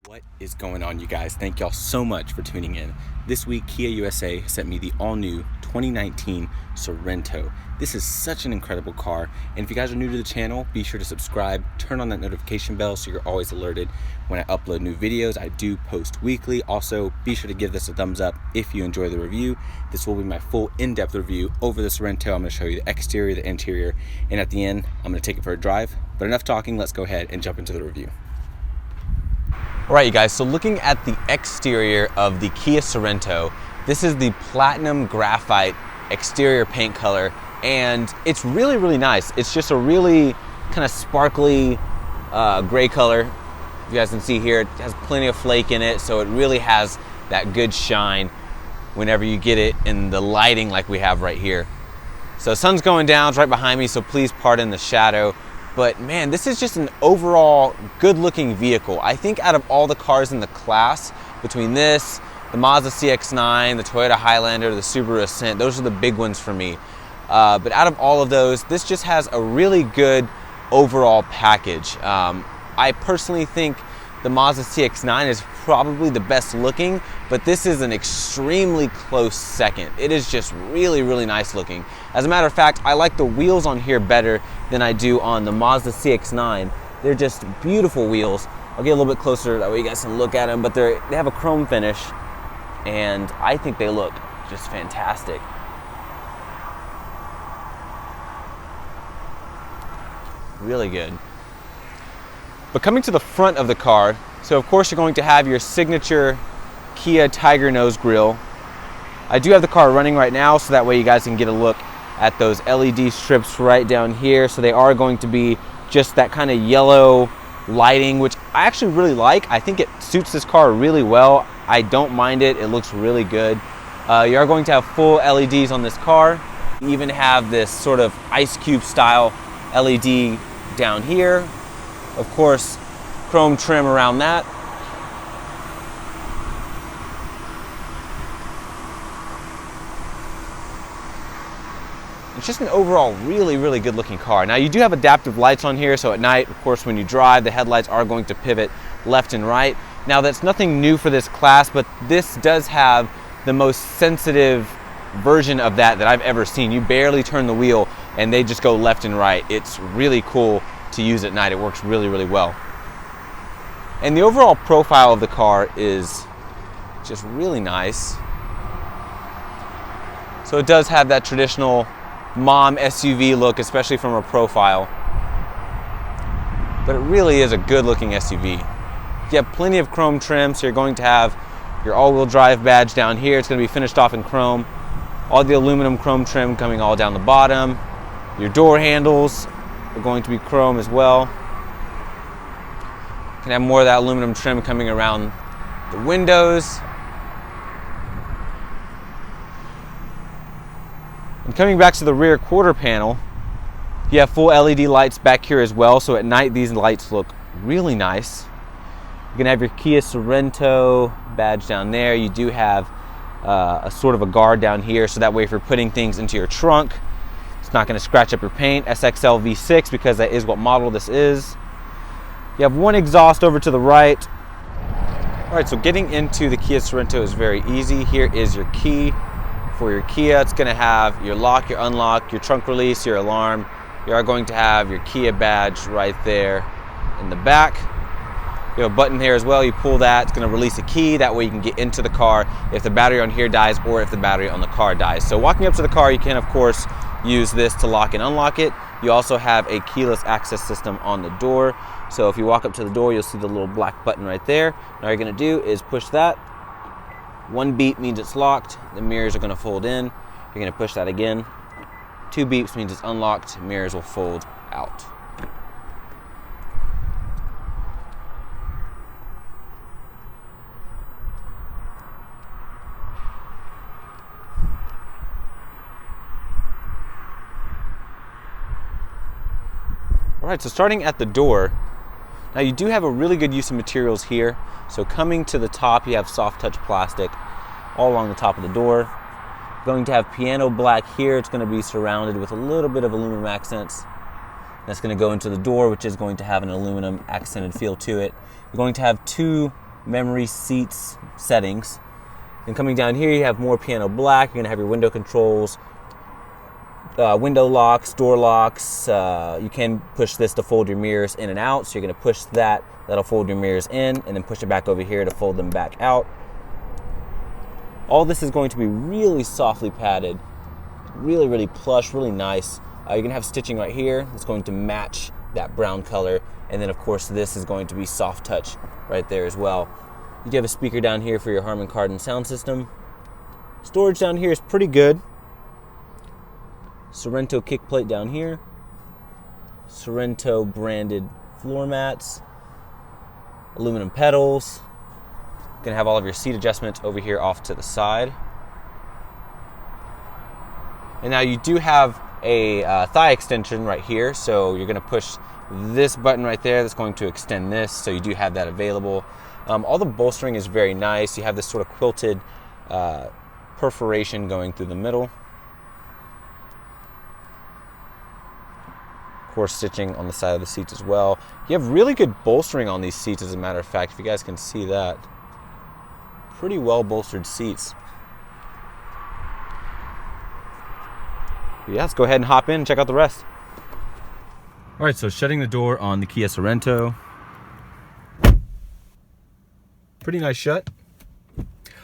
What is going on, you guys? Thank y'all so much for tuning in. This week, Kia USA sent me the all-new 2019 Sorento. This is such an incredible car, and if you guys are new to the channel, be sure to subscribe, turn on that notification bell so you're always alerted when I upload new videos. I do post weekly. Also, be sure to give this a thumbs up if you enjoy the review. This will be my full in-depth review over the Sorento. I'm going to show you the exterior, the interior, and at the end, I'm going to take it for a drive. But enough talking, let's go ahead and jump into the review. All right, you guys, so looking at the exterior of the Kia Sorento, this is the platinum graphite exterior paint color, and it's really, really nice. It's just a really kind of sparkly gray color. If you guys can see here, it has plenty of flake in it, so it really has that good shine whenever you get it in the lighting like we have right here. So sun's going down, it's right behind me, so please pardon the shadow. But man, this is just an overall good looking vehicle. I think out of all the cars in the class, between this, the Mazda CX-9, the Toyota Highlander, the Subaru Ascent, those are the big ones for me. But out of all of those, this just has a really good overall package. I personally think the Mazda CX-9 is probably the best looking, but this is an extremely close second. It is just really, really nice looking. As a matter of fact, I like the wheels on here better than I do on the Mazda CX-9. They're just beautiful wheels. I'll get a little bit closer, that way you guys can look at them, but they have a chrome finish, and I think they look just fantastic. Really good. But coming to the front of the car, so of course you're going to have your signature Kia Tiger Nose grille. I do have the car running right now, so that way you guys can get a look at those LED strips right down here. So they are going to be just that kind of yellow lighting, which I actually really like. I think it suits this car really well. I don't mind it. It looks really good. You are going to have full LEDs on this car. You even have this sort of ice cube style LED down here. Of course, chrome trim around that. It's just an overall really, really good looking car. Now you do have adaptive lights on here, so at night, of course, when you drive, the headlights are going to pivot left and right. Now that's nothing new for this class, but this does have the most sensitive version of that I've ever seen. You barely turn the wheel and they just go left and right. It's really cool to use at night. It works really, really well. And the overall profile of the car is just really nice. So it does have that traditional mom SUV look, especially from a profile. But it really is a good looking SUV. You have plenty of chrome trim, so you're going to have your all-wheel drive badge down here. It's going to be finished off in chrome. All the aluminum chrome trim coming all down the bottom. Your door handles are going to be chrome as well. You can have more of that aluminum trim coming around the windows. And coming back to the rear quarter panel, you have full LED lights back here as well, so at night these lights look really nice. You're gonna have your Kia Sorento badge down there. You do have a sort of a guard down here, so that way if you're putting things into your trunk, it's not gonna scratch up your paint. SXL V6, because that is what model this is. You have one exhaust over to the right. All right, so getting into the Kia Sorento is very easy. Here is your key for your Kia. It's gonna have your lock, your unlock, your trunk release, your alarm. You are going to have your Kia badge right there in the back. You have a button here as well. You pull that, it's gonna release a key. That way you can get into the car if the battery on here dies or if the battery on the car dies. So walking up to the car, you can of course use this to lock and unlock it. You also have a keyless access system on the door. So if you walk up to the door, you'll see the little black button right there. Now all you're gonna do is push that. One beep means it's locked. The mirrors are gonna fold in. You're gonna push that again. Two beeps means it's unlocked. Mirrors will fold out. All right, so starting at the door, now you do have a really good use of materials here. So coming to the top, you have soft touch plastic all along the top of the door. Going to have piano black here. It's going to be surrounded with a little bit of aluminum accents. That's going to go into the door, which is going to have an aluminum accented feel to it. You're going to have two memory seats settings. And coming down here, you have more piano black. You're going to have your window controls, window locks, door locks. You can push this to fold your mirrors in and out. So you're going to push that. That'll fold your mirrors in, and then push it back over here to fold them back out. All this is going to be really softly padded, really, really plush, really nice. You're going to have stitching right here. It's going to match that brown color. And then, of course, this is going to be soft touch right there as well. You do have a speaker down here for your Harman Kardon sound system. Storage down here is pretty good. Sorento kick plate down here. Sorento branded floor mats. Aluminum pedals. You're going to have all of your seat adjustments over here off to the side. And now you do have a thigh extension right here, so you're going to push this button right there that's going to extend this, so you do have that available. All the bolstering is very nice. You have this sort of quilted perforation going through the middle. Of course, stitching on the side of the seats as well. You have really good bolstering on these seats, as a matter of fact, if you guys can see that. Pretty well bolstered seats. Yeah, let's go ahead and hop in and check out the rest. All right, so shutting the door on the Kia Sorento. Pretty nice shut.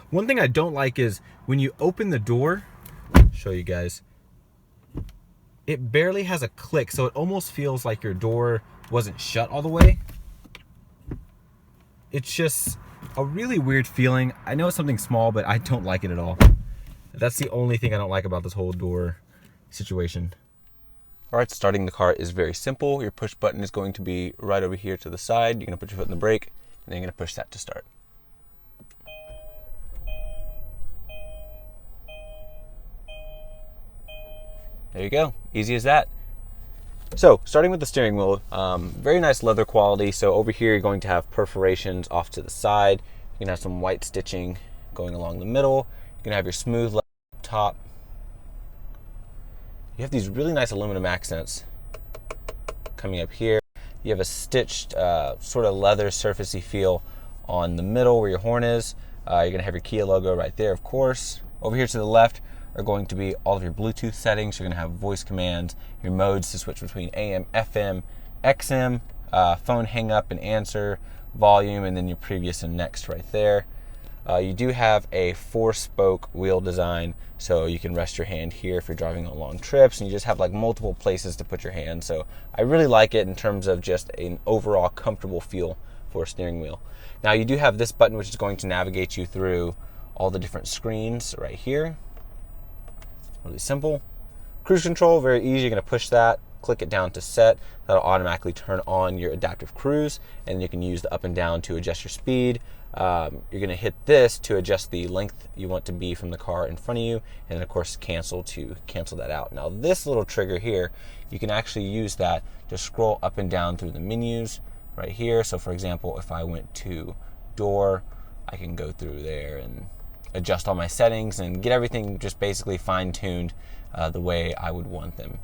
One thing I don't like is when you open the door, I'll show you guys, it barely has a click, so it almost feels like your door wasn't shut all the way. It's just a really weird feeling. I know it's something small, but I don't like it at all. That's the only thing I don't like about this whole door situation. All right, starting the car is very simple. Your push button is going to be right over here to the side. You're gonna put your foot in the brake, and then you're gonna push that to start. There you go, easy as that. So, starting with the steering wheel, very nice leather quality. So over here, you're going to have perforations off to the side. You're gonna have some white stitching going along the middle. You're gonna have your smooth top. You have these really nice aluminum accents coming up here. You have a stitched sort of leather surfacey feel on the middle where your horn is. You're gonna have your Kia logo right there, of course. Over here to the left are going to be all of your Bluetooth settings. You're gonna have voice commands, your modes to switch between AM, FM, XM, phone hang up and answer, volume, and then your previous and next right there. You do have a 4-spoke wheel design, so you can rest your hand here if you're driving on long trips, and you just have like multiple places to put your hand. So I really like it in terms of just an overall comfortable feel for a steering wheel. Now you do have this button which is going to navigate you through all the different screens right here. Really simple. Cruise control, very easy. You're going to push that, click it down to set. That'll automatically turn on your adaptive cruise, and you can use the up and down to adjust your speed. You're going to hit this to adjust the length you want to be from the car in front of you, and then of course cancel to cancel that out. Now this little trigger here, you can actually use that to scroll up and down through the menus right here. So for example, if I went to door, I can go through there and adjust all my settings and get everything just basically fine-tuned the way I would want them.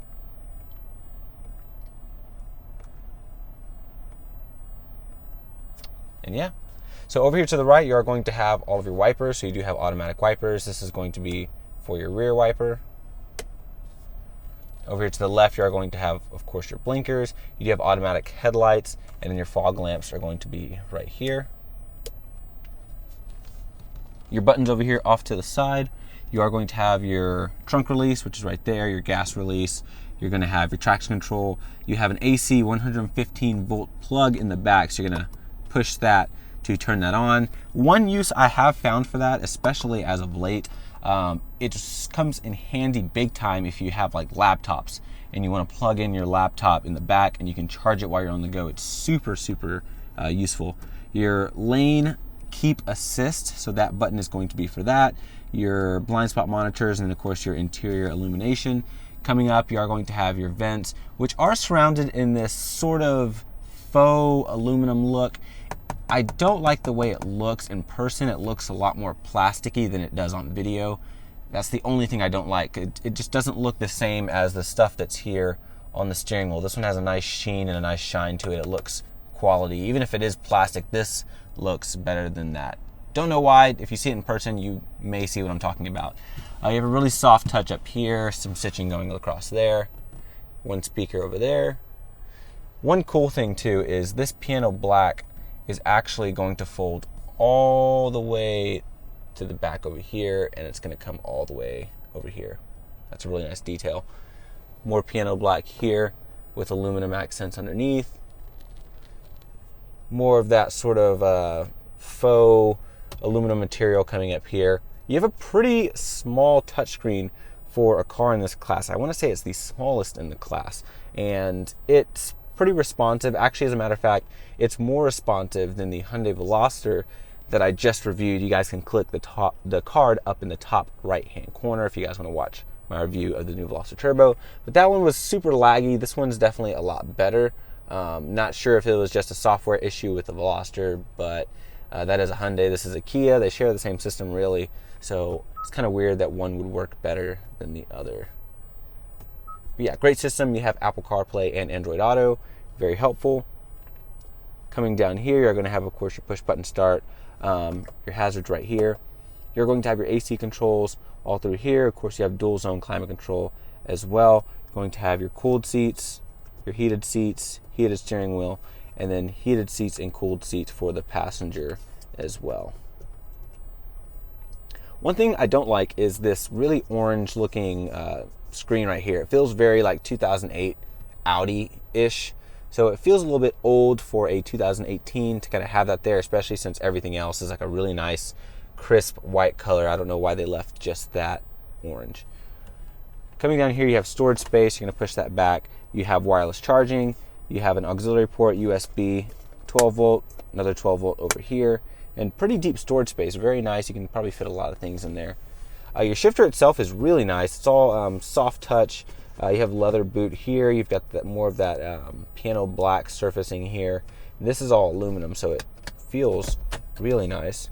And yeah, so over here to the right, you are going to have all of your wipers. So you do have automatic wipers. This is going to be for your rear wiper. Over here to the left, you are going to have, of course, your blinkers. You do have automatic headlights, and then your fog lamps are going to be right here. Your buttons over here off to the side. You are going to have your trunk release, which is right there, your gas release. You're going to have your traction control. You have an AC 115 volt plug in the back, so you're going to push that to turn that on. One use I have found for that, especially as of late, it just comes in handy big time if you have like laptops and you want to plug in your laptop in the back and you can charge it while you're on the go. It's super, super useful. Your lane keep assist, so that button is going to be for that. Your blind spot monitors, and of course your interior illumination. Coming up, you are going to have your vents, which are surrounded in this sort of faux aluminum look. I don't like the way it looks in person. It looks a lot more plasticky than it does on video. That's the only thing I don't like. It just doesn't look the same as the stuff that's here on the steering wheel. This one has a nice sheen and a nice shine to it. It looks quality. Even if it is plastic, this looks better than that. Don't know why. If you see it in person, you may see what I'm talking about. You have a really soft touch up here, some stitching going across there, one speaker over there. One cool thing too is this piano black is actually going to fold all the way to the back over here, and it's going to come all the way over here. That's a really nice detail. More piano black here with aluminum accents underneath. More of that sort of faux aluminum material coming up here. You have a pretty small touchscreen for a car in this class. I want to say it's the smallest in the class, and it's pretty responsive. Actually, as a matter of fact, it's more responsive than the Hyundai Veloster that I just reviewed. You guys can click the card up in the top right-hand corner if you guys want to watch my review of the new Veloster Turbo. But that one was super laggy. This one's definitely a lot better. Not sure if it was just a software issue with the Veloster, but that is a Hyundai. This is a Kia. They share the same system, really. So it's kind of weird that one would work better than the other. But yeah, great system. You have Apple CarPlay and Android Auto. Very helpful. Coming down here, you're going to have, of course, your push button start, your hazards right here. You're going to have your AC controls all through here. Of course, you have dual zone climate control as well. You're going to have your cooled seats, your heated seats, heated steering wheel, and then heated seats and cooled seats for the passenger as well. One thing I don't like is this really orange looking screen right here. It feels very like 2008 Audi-ish. So it feels a little bit old for a 2018 to kind of have that there, especially since everything else is like a really nice, crisp white color. I don't know why they left just that orange. Coming down here, you have storage space. You're going to push that back. You have wireless charging. You have an auxiliary port, USB, 12 volt, another 12 volt over here, and pretty deep storage space. Very nice. You can probably fit a lot of things in there. Your shifter itself is really nice. It's all soft touch. You have leather boot here. You've got more of that piano black surfacing here. This is all aluminum, so it feels really nice.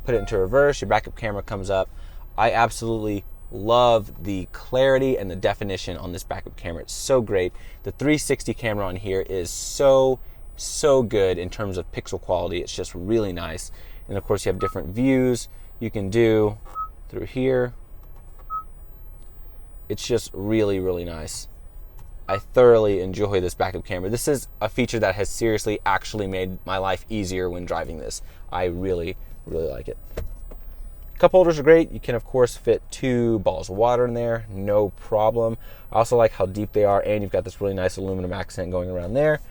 Put it into reverse. Your backup camera comes up. I absolutely love the clarity and the definition on this backup camera. It's so great. The 360 camera on here is so good in terms of pixel quality. It's just really nice. And of course, you have different views you can do through here. It's just really nice. I thoroughly enjoy this backup camera. This is a feature that has seriously actually made my life easier when driving this. I really like it. Cup holders are great. You can of course fit 2 bottles of water in there, no problem. I also like how deep they are, and you've got this really nice aluminum accent going around there.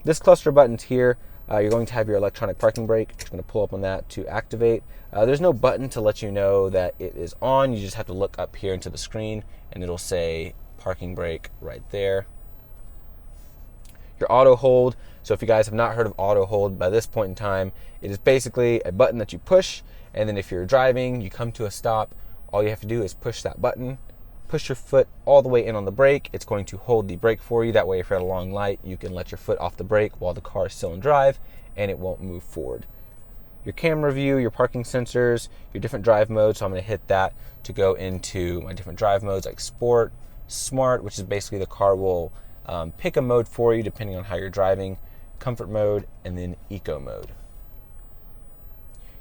This cluster of buttons here, you're going to have your electronic parking brake. You're going to pull up on that to activate. There's no button to let you know that it is on. You just have to look up here into the screen and it'll say parking brake right there. Your auto hold. So if you guys have not heard of auto hold by this point in time, it is basically a button that you push, and then if you're driving, you come to a stop, all you have to do is push that button, push your foot all the way in on the brake. It's going to hold the brake for you. That way, if you're at a long light, you can let your foot off the brake while the car is still in drive, and it won't move forward. Your camera view, your parking sensors, your different drive modes. So I'm going to hit that to go into my different drive modes like Sport, Smart, which is basically the car will pick a mode for you depending on how you're driving, Comfort mode, and then Eco mode.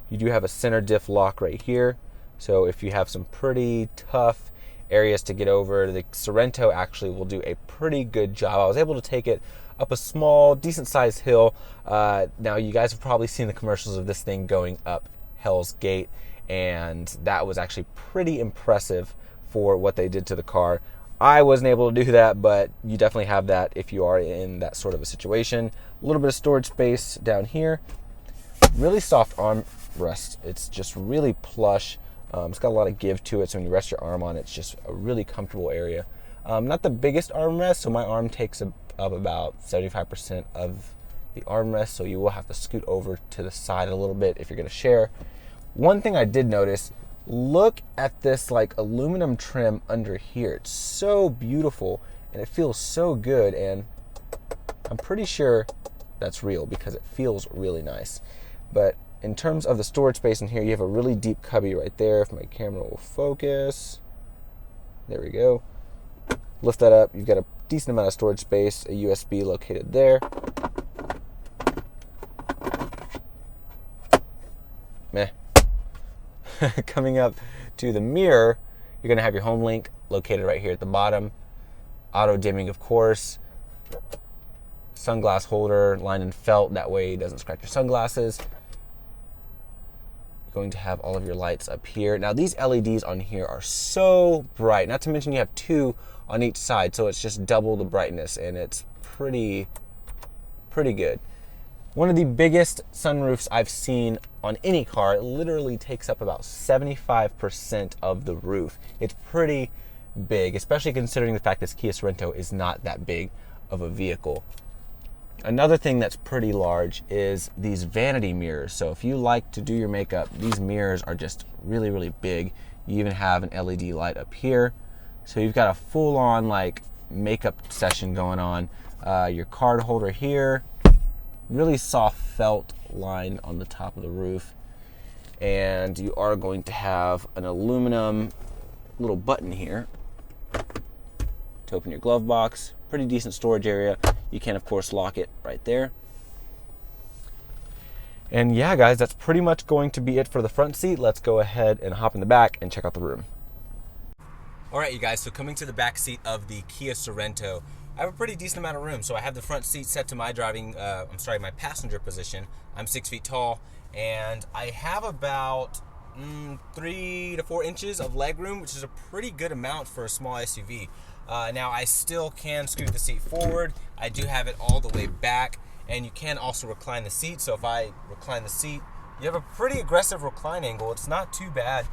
You do have a center diff lock right here. So if you have some pretty tough areas to get over, the Sorento actually will do a pretty good job. I was able to take it up a small, decent-sized hill. Now, you guys have probably seen the commercials of this thing going up Hell's Gate, and that was actually pretty impressive for what they did to the car. I wasn't able to do that, but you definitely have that if you are in that sort of a situation. A little bit of storage space down here. Really soft armrest. It's just really plush. It's got a lot of give to it, so when you rest your arm on it, it's just a really comfortable area. Not the biggest armrest, so my arm takes up about 75% of the armrest, so you will have to scoot over to the side a little bit if you're going to share. One thing I did notice, look at this like aluminum trim under here. It's so beautiful and it feels so good, and I'm pretty sure that's real because it feels really nice. But in terms of the storage space in here, you have a really deep cubby right there. If my camera will focus, there we go. Lift that up, you've got a decent amount of storage space, a USB located there. meh. Coming up to the mirror, you're gonna have your home link located right here at the bottom. Auto dimming, of course. Sunglass holder lined in felt, that way it doesn't scratch your sunglasses. You're going to have all of your lights up here. Now these LEDs on here are so bright, not to mention you have two on each side, so it's just double the brightness, and it's pretty good. One of the biggest sunroofs I've seen on any car. It literally takes up about 75% of the roof. It's pretty big, especially considering the fact this Kia Sorento is not that big of a vehicle. Another thing that's pretty large is these vanity mirrors. So if you like to do your makeup, these mirrors are just really big. You even have an LED light up here. So you've got a full-on like makeup session going on. Your card holder here, really soft felt line on the top of the roof. And you are going to have an aluminum little button here to open your glove box. Pretty decent storage area. You can, of course, lock it right there. And yeah, guys, that's pretty much going to be it for the front seat. Let's go ahead and hop in the back and check out the room. All right, you guys, so coming to the back seat of the Kia Sorento, I have a pretty decent amount of room. So I have the front seat set to my my passenger position. I'm 6 feet tall, and I have about 3 to 4 inches of leg room, which is a pretty good amount for a small SUV. Now I still can scoot the seat forward. I do have it all the way back, and you can also recline the seat. So if I recline the seat, you have a pretty aggressive recline angle. It's not too bad.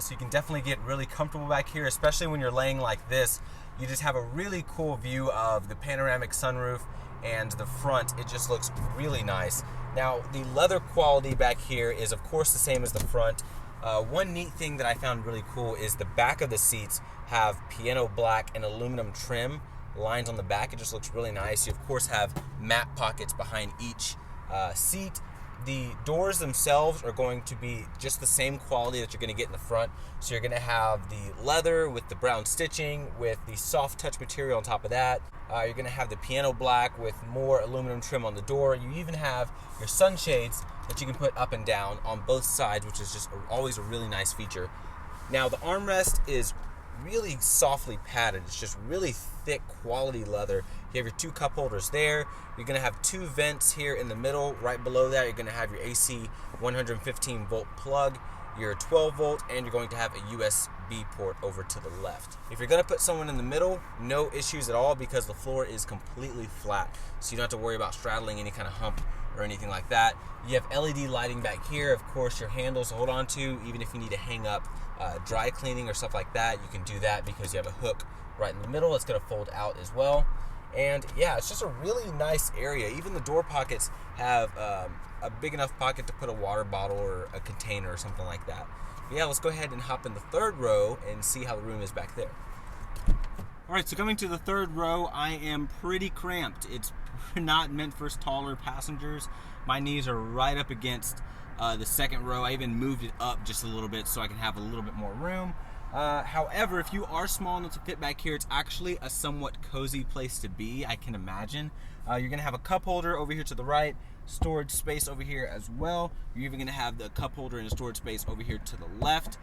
So you can definitely get really comfortable back here, especially when you're laying like this. You just have a really cool view of the panoramic sunroof and the front. It just looks really nice. Now, the leather quality back here is, of course, the same as the front. One neat thing that I found really cool is the back of the seats have piano black and aluminum trim lines on the back. It just looks really nice. You, of course, have matte pockets behind each seat. The doors themselves are going to be just the same quality that you're going to get in the front. So you're going to have the leather with the brown stitching with the soft touch material on top of that. You're going to have the piano black with more aluminum trim on the door. You even have your sunshades that you can put up and down on both sides, which is just always a really nice feature. Now the armrest is really softly padded. It's just really thick quality leather. You have your 2 cup holders there. You're going to have 2 vents here in the middle. Right below that, you're going to have your AC 115 volt plug, your 12 volt, and you're going to have a USB port over to the left. If you're going to put someone in the middle, no issues at all because the floor is completely flat. So you don't have to worry about straddling any kind of hump or anything like that. You have LED lighting back here. Of course, your handles to hold on to, even if you need to hang up dry cleaning or stuff like that, you can do that because you have a hook right in the middle. It's going to fold out as well. And yeah, it's just a really nice area. Even the door pockets have a big enough pocket to put a water bottle or a container or something like that. But yeah, let's go ahead and hop in the third row and see how the room is back there. All right, so coming to the third row, I am pretty cramped. It's not meant for taller passengers. My knees are right up against the second row. I even moved it up just a little bit so I can have a little bit more room. However, if you are small enough to fit back here, it's actually a somewhat cozy place to be, I can imagine. You're going to have a cup holder over here to the right, storage space over here as well. You're even going to have the cup holder and a storage space over here to the left.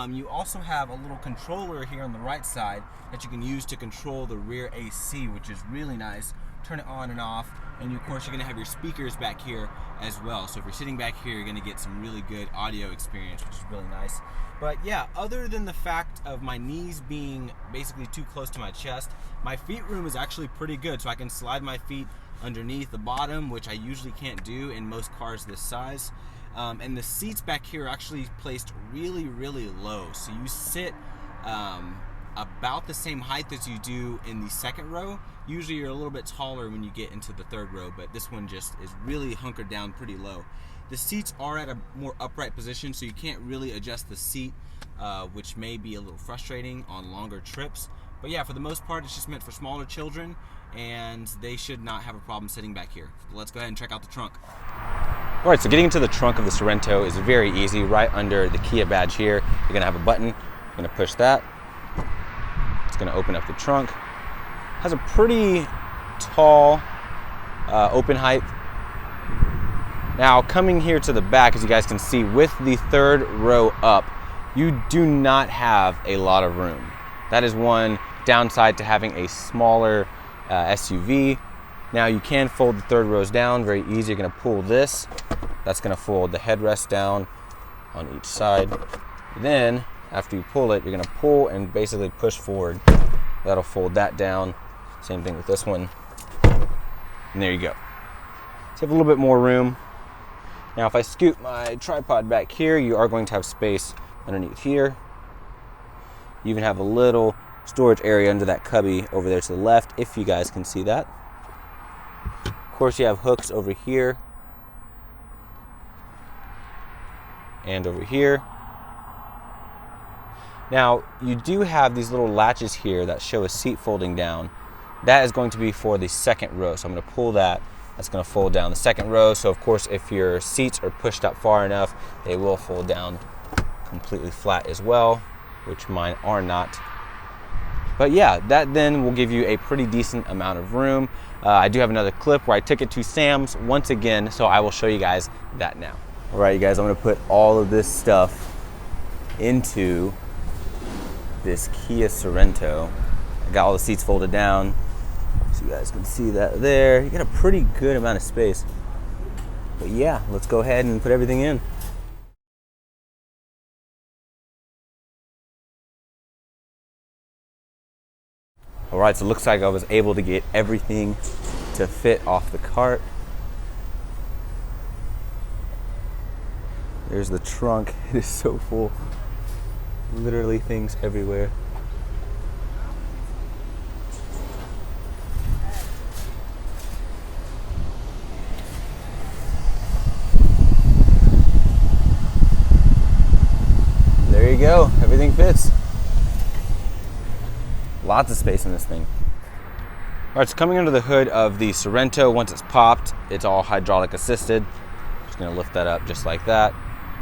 You also have a little controller here on the right side that you can use to control the rear AC, which is really nice. Turn it on and off, and of course you're going to have your speakers back here as well. So if you're sitting back here, you're going to get some really good audio experience, which is really nice. But yeah, other than the fact of my knees being basically too close to my chest, my feet room is actually pretty good. So I can slide my feet underneath the bottom, which I usually can't do in most cars this size. And the seats back here are actually placed really low. So you sit about the same height as you do in the second row. Usually you're a little bit taller when you get into the third row, but this one just is really hunkered down pretty low. The seats are at a more upright position, so you can't really adjust the seat, which may be a little frustrating on longer trips. But yeah, for the most part, it's just meant for smaller children, and they should not have a problem sitting back here. So let's go ahead and check out the trunk. All right, so getting into the trunk of the Sorento is very easy. Right under the Kia badge here, you're gonna have a button. You're gonna push that. It's gonna open up the trunk. Has a pretty tall open height. Now coming here to the back, as you guys can see, with the third row up, you do not have a lot of room. That is one downside to having a smaller SUV. Now you can fold the third rows down, very easy. You're gonna pull this, that's gonna fold the headrest down on each side. Then after you pull it, you're gonna pull and basically push forward. That'll fold that down. Same thing with this one. And there you go. So you have a little bit more room. Now if I scoot my tripod back here, you are going to have space underneath here. You even have a little storage area under that cubby over there to the left, if you guys can see that. Of course, you have hooks over here and over here. Now, you do have these little latches here that show a seat folding down. That is going to be for the second row. So I'm going to pull that. That's going to fold down the second row. So of course, if your seats are pushed up far enough, they will fold down completely flat as well, which mine are not. But yeah, that then will give you a pretty decent amount of room. I do have another clip where I took it to Sam's once again, so I will show you guys that now. All right, you guys, I'm gonna put all of this stuff into this Kia Sorento. I got all the seats folded down, so you guys can see that there. You got a pretty good amount of space. But yeah, let's go ahead and put everything in. All right, so it looks like I was able to get everything to fit off the cart. There's the trunk. It is so full. Literally things everywhere. There you go. Everything fits. Lots of space in this thing. All right, so coming under the hood of the Sorento, once it's popped, it's all hydraulic assisted. Just gonna lift that up just like that.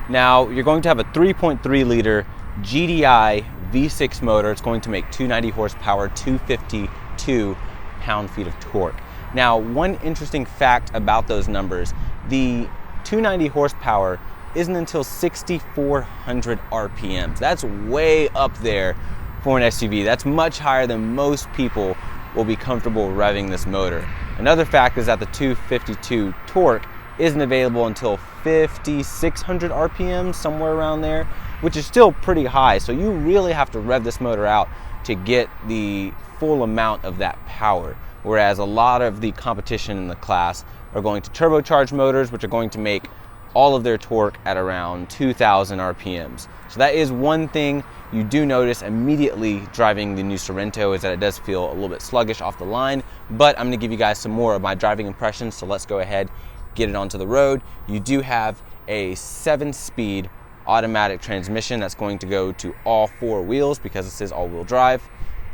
Now, you're going to have a 3.3 liter GDI V6 motor. It's going to make 290 horsepower, 252 pound-feet of torque. Now, one interesting fact about those numbers, the 290 horsepower isn't until 6,400 RPMs. That's way up there for an SUV. That's much higher than most people will be comfortable revving this motor. Another fact is that the 252 torque isn't available until 5,600 RPM, somewhere around there, which is still pretty high. So you really have to rev this motor out to get the full amount of that power. Whereas a lot of the competition in the class are going to turbocharged motors, which are going to make all of their torque at around 2,000 RPMs. So that is one thing you do notice immediately driving the new Sorento, is that it does feel a little bit sluggish off the line, but I'm gonna give you guys some more of my driving impressions, so let's go ahead, get it onto the road. You do have a 7-speed automatic transmission that's going to go to all 4 wheels because this is all-wheel drive.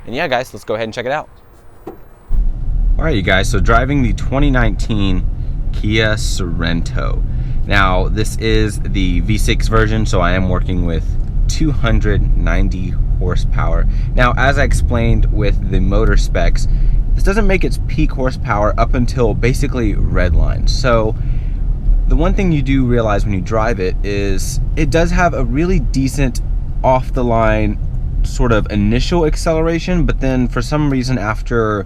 And yeah, guys, let's go ahead and check it out. All right, you guys, so driving the 2019 Kia Sorento. Now, this is the V6 version, so I am working with 290 horsepower. Now, as I explained with the motor specs, this doesn't make its peak horsepower up until basically redline. So the one thing you do realize when you drive it is it does have a really decent off-the-line sort of initial acceleration, but then for some reason after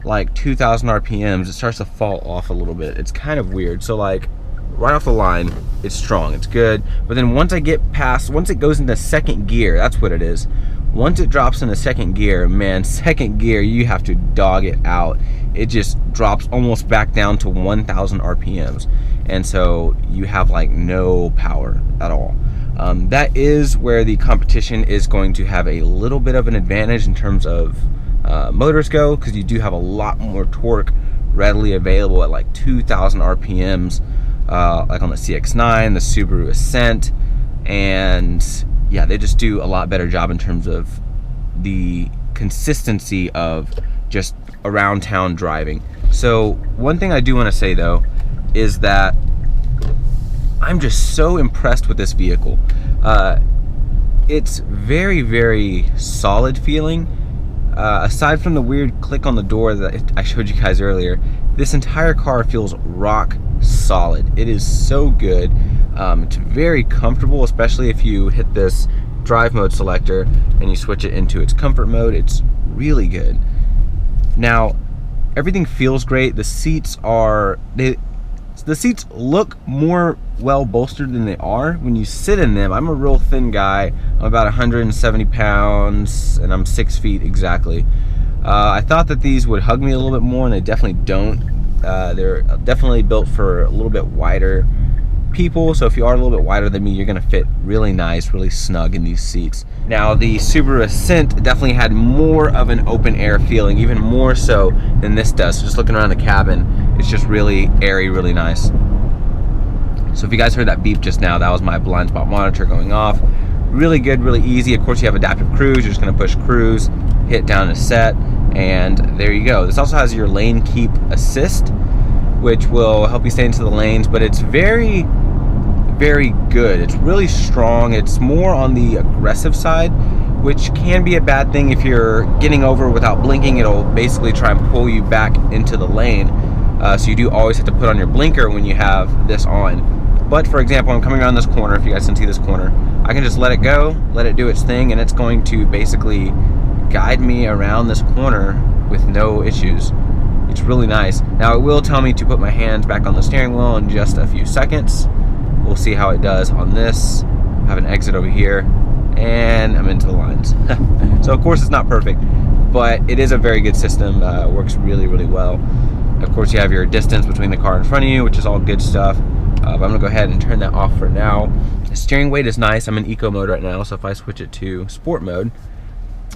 like 2,000 RPMs, it starts to fall off a little bit. It's kind of weird. So like right off the line, it's strong, it's good. But then once I get past, once it goes into second gear, that's what it is. Once it drops into second gear, man, second gear, you have to dog it out. It just drops almost back down to 1,000 RPMs. And so you have like no power at all. That is where the competition is going to have a little bit of an advantage in terms of motors go, because you do have a lot more torque readily available at like 2,000 RPMs, like on the CX-9, the Subaru Ascent, and yeah, they just do a lot better job in terms of the consistency of just around town driving. So one thing I do want to say though is that I'm just so impressed with this vehicle. It's very, very solid feeling. Aside from the weird click on the door that I showed you guys earlier, this entire car feels rock solid. It is so good. It's very comfortable, especially if you hit this drive mode selector and you switch it into its comfort mode. It's really good. Now, everything feels great. The seats look more well bolstered than they are when you sit in them. I'm a real thin guy. I'm about 170 pounds and I'm 6 feet exactly. I thought that these would hug me a little bit more, and they definitely don't. They're definitely built for a little bit wider people, so if you are a little bit wider than me, you're gonna fit really nice, really snug in these seats. Now, the Subaru Ascent definitely had more of an open air feeling, even more so than this does. So just looking around the cabin, it's just really airy, really nice. So if you guys heard that beep just now, that was my blind spot monitor going off. Really good, really easy. Of course, you have adaptive cruise. You're just gonna push cruise, hit down to set, and there you go. This also has your lane keep assist, which will help you stay into the lanes, but it's very, very good. It's really strong. It's more on the aggressive side, which can be a bad thing. If you're getting over without blinking, it'll basically try and pull you back into the lane. So you do always have to put on your blinker when you have this on. But for example, I'm coming around this corner. If you guys can see this corner, I can just let it go, let it do its thing, and it's going to basically guide me around this corner with no issues. It's really nice. Now, it will tell me to put my hands back on the steering wheel in just a few seconds. We'll see how it does on this. I have an exit over here, and I'm into the lines. So of course it's not perfect, but it is a very good system. Works really, really well. Of course, you have your distance between the car in front of you, which is all good stuff. But I'm gonna go ahead and turn that off for now. The steering weight is nice. I'm in eco mode right now, so if I switch it to sport mode,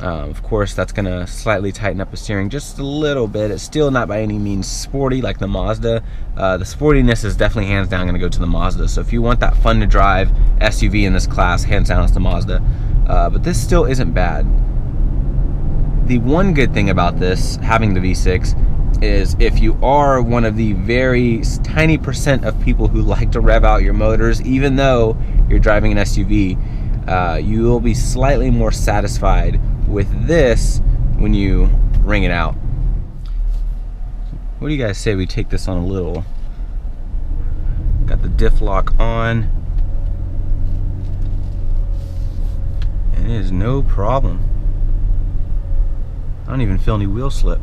of course, that's gonna slightly tighten up the steering just a little bit. It's still not by any means sporty like the Mazda. The sportiness is definitely hands down gonna go to the Mazda. So if you want that fun to drive SUV in this class, hands down it's the Mazda. But this still isn't bad. The one good thing about this, having the V6, is if you are one of the very tiny % of people who like to rev out your motors, even though you're driving an SUV, you will be slightly more satisfied with this when you ring it out. What do you guys say we take this on a little? Got the diff lock on, and it is no problem. I don't even feel any wheel slip.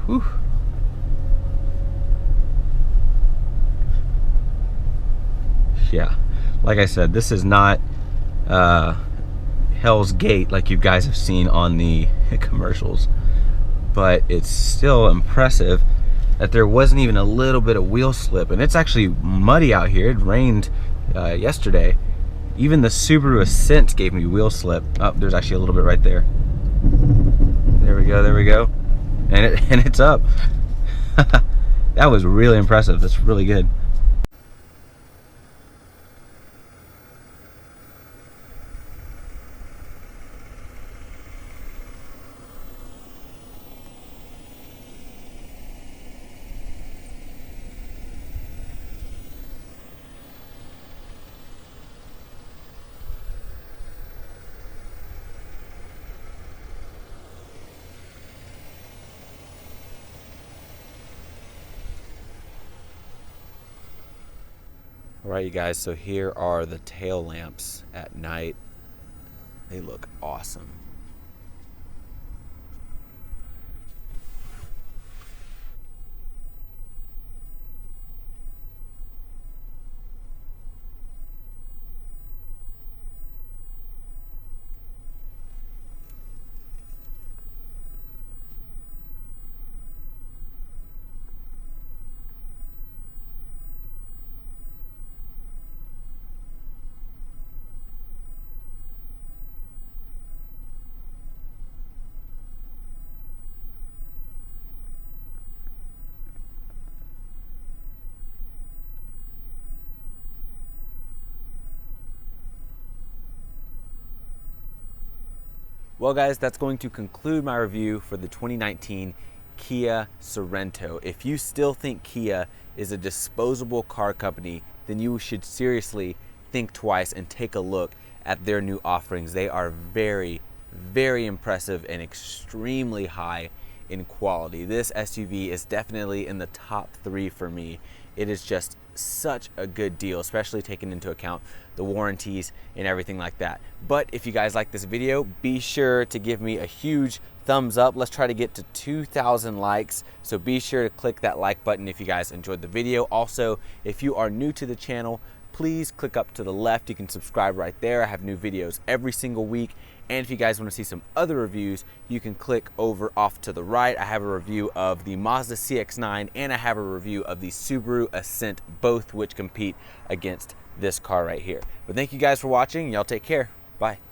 Whew. Yeah, like I said, this is not Hell's Gate like you guys have seen on the commercials, but it's still impressive that there wasn't even a little bit of wheel slip. And it's actually muddy out here. It rained yesterday. Even the Subaru Ascent gave me wheel slip. Oh, there's actually a little bit right there. There we go, there we go. And it's up. That was really impressive. That's really good. Alright, you guys, so here are the tail lamps at night. They look awesome. Well guys, that's going to conclude my review for the 2019 Kia Sorento. If you still think Kia is a disposable car company, then you should seriously think twice and take a look at their new offerings. They are very, very impressive and extremely high in quality. This SUV is definitely in the top 3 for me. It is just such a good deal, especially taking into account the warranties and everything like that. But if you guys like this video, be sure to give me a huge thumbs up. Let's try to get to 2,000 likes. So be sure to click that like button if you guys enjoyed the video. Also, if you are new to the channel, please click up to the left. You can subscribe right there. I have new videos every single week. And if you guys want to see some other reviews, you can click over off to the right. I have a review of the Mazda CX-9 and I have a review of the Subaru Ascent, both which compete against this car right here. But thank you guys for watching. Y'all take care. Bye.